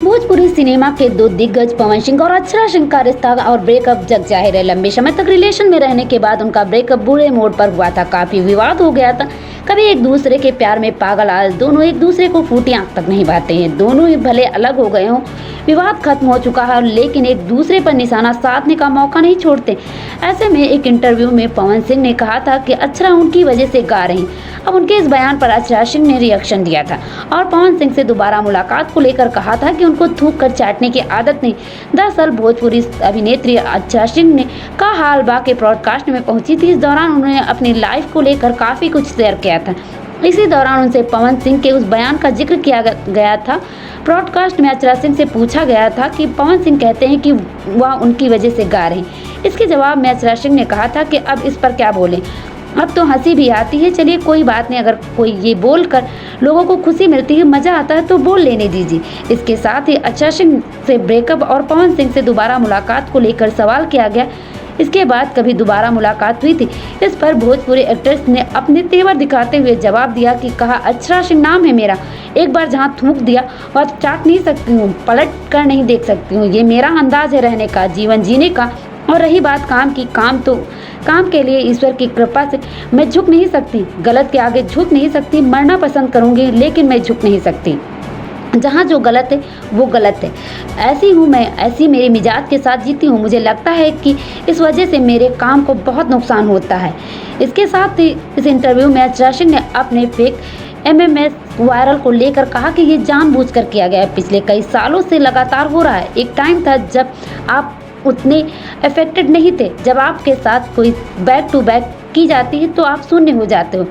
Bhojpuri cinema के दो दिग्गज पवन सिंह और अक्षरा सिंह का रिश्ता और ब्रेकअप जग जाहिर है। लंबे समय तक रिलेशन में रहने के बाद उनका ब्रेकअप बुरे मोड़ पर हुआ था। काफी विवाद हो गया था। कभी एक दूसरे के प्यार में पागल, आज दोनों एक दूसरे को फूटी आंख तक नहीं पाते हैं। दोनों ही भले अलग हो गए हों, विवाद खत्म हो चुका है, लेकिन एक दूसरे पर निशाना साधने का मौका नहीं छोड़ते। ऐसे में एक इंटरव्यू में पवन सिंह ने कहा था कि अक्षरा उनकी वजह से गा रही। अब उनके इस बयान पर अक्षरा सिंह ने रिएक्शन दिया था और पवन सिंह से दोबारा मुलाकात को लेकर कहा था कि उनको थूक कर चाटने की आदत नहीं। दरअसल भोजपुरी अभिनेत्री अक्षरा सिंह ने का हाल बा के ब्रॉडकास्ट में पहुंची थी। इस दौरान उन्होंने अपनी लाइफ को लेकर काफी कुछ शेयर किया था। इसी दौरान उनसे पवन सिंह के उस बयान का जिक्र किया गया था। ब्रॉडकास्ट में अक्षरा सिंह से पूछा गया था कि पवन सिंह कहते हैं कि वह उनकी वजह से गा रही। इसके जवाब में अक्षरा सिंह ने कहा था कि अब इस पर क्या बोलें, अब तो हंसी भी आती है। चलिए कोई बात नहीं, अगर कोई ये बोलकर लोगों को खुशी मिलती है, मजा आता है तो बोल लेने दीजिए। इसके साथ ही अक्षरा सिंह से ब्रेकअप और पवन सिंह से दोबारा मुलाकात को लेकर सवाल किया गया। इसके बाद कभी दोबारा मुलाकात हुई थी। इस पर भोजपुरी एक्ट्रेस ने अपने तेवर दिखाते हुए जवाब दिया कि कहा, अक्षरा सिंह नाम है मेरा, एक बार जहाँ थूक दिया वह चाट नहीं सकती हूँ, पलट कर नहीं देख सकती हूँ। ये मेरा अंदाज है रहने का, जीवन जीने का। और रही बात काम की, काम के लिए ईश्वर की कृपा से मैं झुक नहीं सकती, गलत के आगे झुक नहीं सकती। मरना पसंद करूंगी लेकिन मैं झुक नहीं सकती। जहाँ जो गलत है वो गलत है। ऐसी हूँ मैं, ऐसी मेरे मिजाज के साथ जीती हूँ। मुझे लगता है कि इस वजह से मेरे काम को बहुत नुकसान होता है। इसके साथ ही इस इंटरव्यू में अक्षरा सिंह ने अपने फेक एमएमएस वायरल को लेकर कहा कि ये जानबूझकर किया गया है, पिछले कई सालों से लगातार हो रहा है। एक टाइम था जब आप उतने अफेक्टेड नहीं थे। जब आपके साथ कोई बैक टू बैक की जाती है तो आप शून्य हो जाते हो,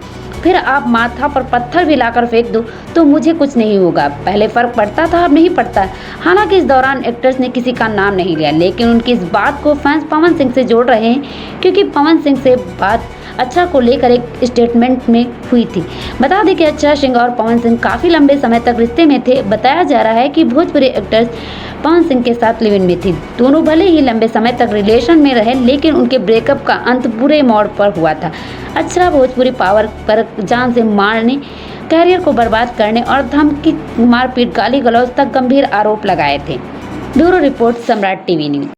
फिर आप माथा पर पत्थर भी लाकर फेंक दो तो मुझे कुछ नहीं होगा। पहले फर्क पड़ता था, अब नहीं पड़ता। हालांकि इस दौरान एक्ट्रेस ने किसी का नाम नहीं लिया, लेकिन उनकी इस बात को फैंस पवन सिंह से जोड़ रहे हैं, क्योंकि पवन सिंह से बात अक्षरा को लेकर एक स्टेटमेंट में हुई थी। बता दें कि अक्षरा सिंह और पवन सिंह काफी लंबे समय तक रिश्ते में थे। बताया जा रहा है कि भोजपुरी एक्ट्रेस पवन सिंह के साथ लिव इन में थी। दोनों भले ही लंबे समय तक रिलेशन में रहे, लेकिन उनके ब्रेकअप का अंत बुरे मोड़ पर हुआ था। अक्षरा भोजपुरी पावर पर जान से मारने, कैरियर को बर्बाद करने और धमकी, मारपीट, गाली गलौज तक गंभीर आरोप लगाए थे। ब्यूरो रिपोर्ट, सम्राट टीवी न्यूज।